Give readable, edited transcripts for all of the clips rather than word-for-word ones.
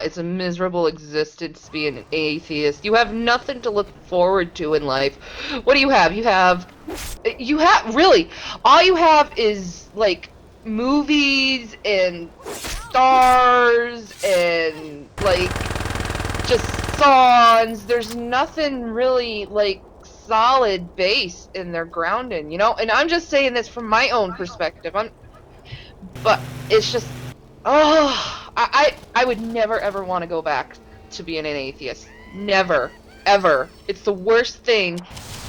It's a miserable existence being an atheist. You have nothing to look forward to in life. What do you have? You have really, all you have is like movies and stars and like just songs. There's nothing really like solid base in their grounding, you know? And I'm just saying this from my own perspective. But it's just, I would never ever want to go back to being an atheist. Never, ever. It's the worst thing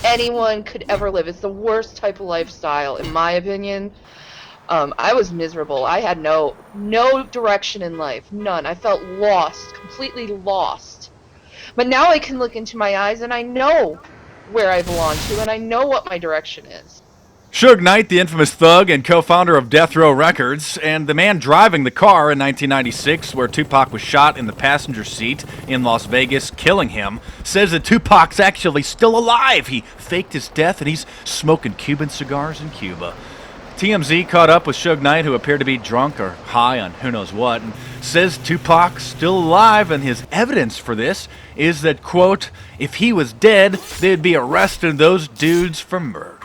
anyone could ever live. It's the worst type of lifestyle, in my opinion. I was miserable. I had no direction in life, none. I felt lost, completely lost. But now I can look into my eyes and I know where I belong to, and I know what my direction is. Suge Knight, the infamous thug and co-founder of Death Row Records, and the man driving the car in 1996 where Tupac was shot in the passenger seat in Las Vegas, killing him, says that Tupac's actually still alive. He faked his death and he's smoking Cuban cigars in Cuba. TMZ caught up with Suge Knight, who appeared to be drunk or high on who knows what, and says Tupac's still alive, and his evidence for this is that, quote, if he was dead, they'd be arresting those dudes for murder.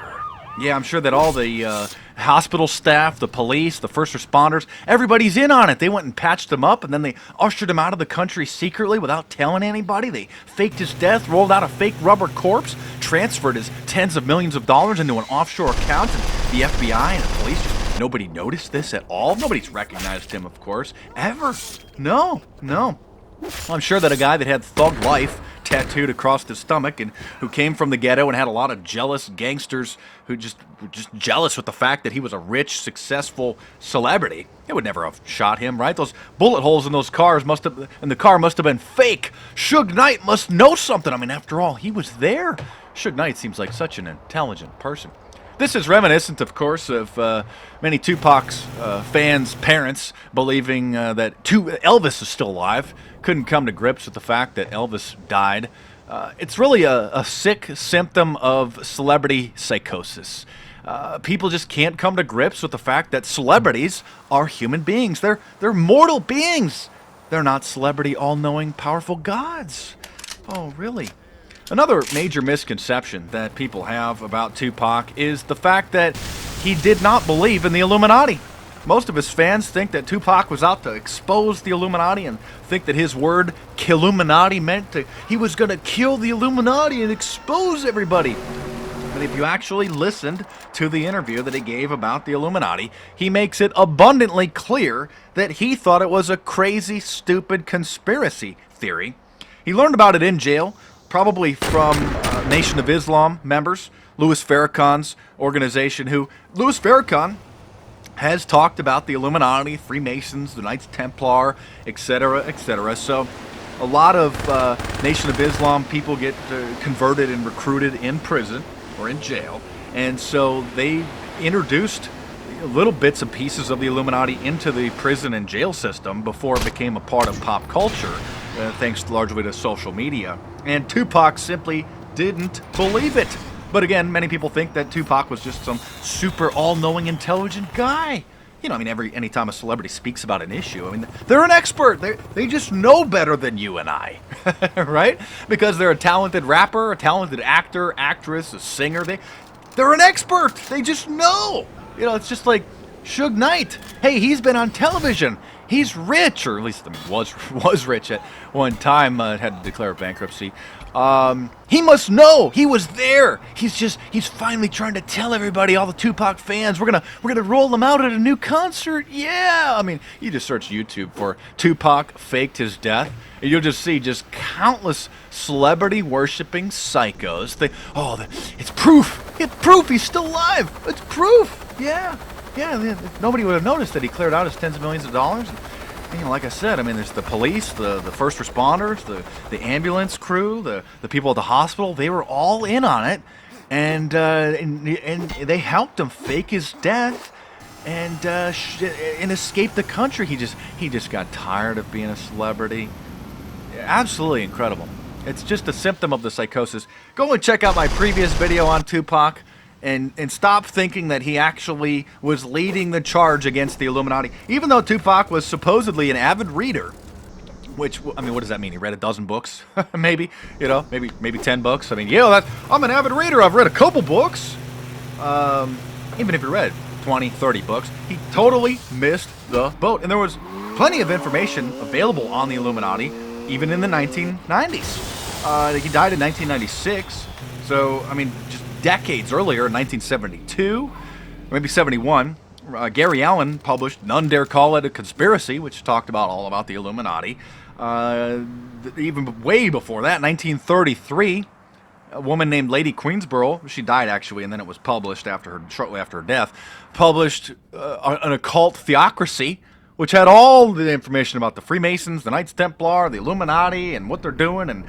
Yeah, I'm sure that all the hospital staff, the police, the first responders, everybody's in on it. They went and patched him up, and then they ushered him out of the country secretly without telling anybody. They faked his death, rolled out a fake rubber corpse, transferred his tens of millions of dollars into an offshore account, and the FBI and the police just nobody noticed this at all. Nobody's recognized him, of course, ever. No. Well, I'm sure that a guy that had Thug Life tattooed across his stomach and who came from the ghetto and had a lot of jealous gangsters who just were just jealous with the fact that he was a rich, successful celebrity. They would never have shot him, right? Those bullet holes in those cars in the car must have been fake. Suge Knight must know something. I mean, after all, he was there. Suge Knight seems like such an intelligent person. This is reminiscent, of course, of many Tupac's fans' parents believing that Elvis is still alive. Couldn't come to grips with the fact that Elvis died. It's really a sick symptom of celebrity psychosis. People just can't come to grips with the fact that celebrities are human beings. They're mortal beings. They're not celebrity, all-knowing, powerful gods. Oh, really? Another major misconception that people have about Tupac is the fact that he did not believe in the Illuminati. Most of his fans think that Tupac was out to expose the Illuminati and think that his word Killuminati meant he was going to kill the Illuminati and expose everybody. But if you actually listened to the interview that he gave about the Illuminati, he makes it abundantly clear that he thought it was a crazy, stupid conspiracy theory. He learned about it in jail, probably from Nation of Islam members, Louis Farrakhan's organization, who Louis Farrakhan has talked about the Illuminati, Freemasons, the Knights Templar, etc., etc. So a lot of Nation of Islam people get converted and recruited in prison or in jail, and so they introduced little bits and pieces of the Illuminati into the prison and jail system before it became a part of pop culture, thanks largely to social media. And Tupac simply didn't believe it. But again, many people think that Tupac was just some super all-knowing, intelligent guy. You know, I mean, anytime a celebrity speaks about an issue, I mean, they're an expert. They just know better than you and I, right? Because they're a talented rapper, a talented actor, actress, a singer. They're an expert. They just know. You know, it's just like Suge Knight. Hey, he's been on television. He's rich, or at least was rich at one time. Had to declare bankruptcy. He must know. He was there. He's finally trying to tell everybody, all the Tupac fans, we're gonna roll them out at a new concert. Yeah. I mean, you just search YouTube for Tupac faked his death, and you'll just see just countless celebrity worshipping psychos. It's proof. It's proof. He's still alive. It's proof. Yeah. Nobody would have noticed that he cleared out his tens of millions of dollars. You know, like I said, I mean, there's the police, the first responders, the ambulance crew, the people at the hospital. They were all in on it, and they helped him fake his death and escape the country. He just got tired of being a celebrity. Absolutely incredible. It's just a symptom of the psychosis. Go and check out my previous video on Tupac. And stop thinking that he actually was leading the charge against the Illuminati. Even though Tupac was supposedly an avid reader, Which, I mean, what does that mean? He read a dozen books? Maybe, you know, maybe 10 books. I mean, yeah, I'm an avid reader. I've read a couple books. Even if he read 20, 30 books, he totally missed the boat. And there was plenty of information available on the Illuminati, even in the 1990s. He died in 1996. So, I mean, just decades earlier, in 1972, maybe 71, Gary Allen published None Dare Call It a Conspiracy, which talked about all about the Illuminati. Even way before that, 1933, a woman named Lady Queensborough, she died actually, and then it was published shortly after her death, published an occult theocracy, which had all the information about the Freemasons, the Knights Templar, the Illuminati, and what they're doing, and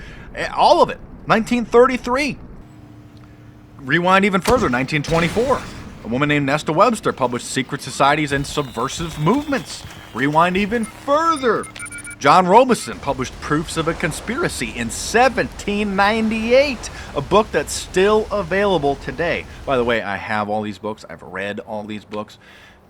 all of it. 1933. Rewind even further, 1924. A woman named Nesta Webster published Secret Societies and Subversive Movements. Rewind even further. John Robison published Proofs of a Conspiracy in 1798, a book that's still available today. By the way, I have all these books. I've read all these books.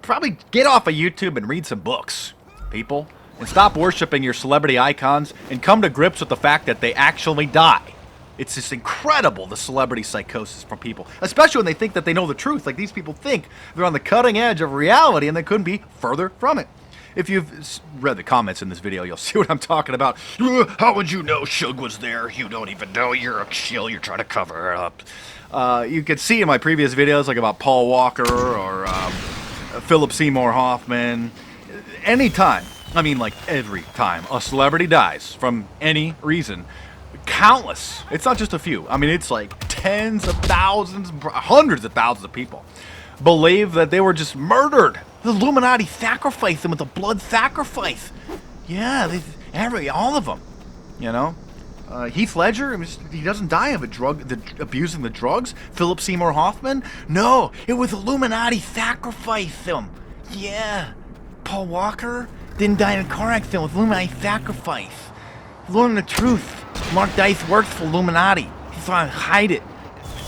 Probably get off of YouTube and read some books, people, and stop worshiping your celebrity icons and come to grips with the fact that they actually die. It's just incredible, the celebrity psychosis from people, especially when they think that they know the truth. Like, these people think they're on the cutting edge of reality, and they couldn't be further from it. If you've read the comments in this video, you'll see what I'm talking about. How would you know Suge was there? You don't even know. You're a shill. You're trying to cover it up. You could see in my previous videos, like about Paul Walker or Philip Seymour Hoffman. Anytime, I mean like every time, a celebrity dies from any reason, countless, it's not just a few, I mean it's like tens of thousands, hundreds of thousands of people believe that they were just murdered. The Illuminati sacrificed them with a blood sacrifice. Yeah, all of them, you know. Heath Ledger, he doesn't die of abusing the drugs. Philip Seymour Hoffman, no, it was Illuminati sacrificed him. Yeah, Paul Walker didn't die in a car accident with Illuminati sacrifice. Learn the truth. Mark Dice works for Illuminati. He's trying to hide it.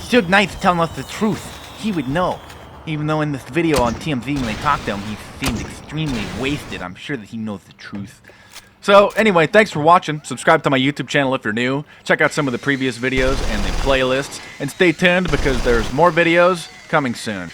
Suge Knight's telling us the truth. He would know. Even though in this video on TMZ when they talked to him, he seemed extremely wasted. I'm sure that he knows the truth. So anyway, thanks for watching. Subscribe to my YouTube channel if you're new. Check out some of the previous videos and the playlists. And stay tuned because there's more videos coming soon.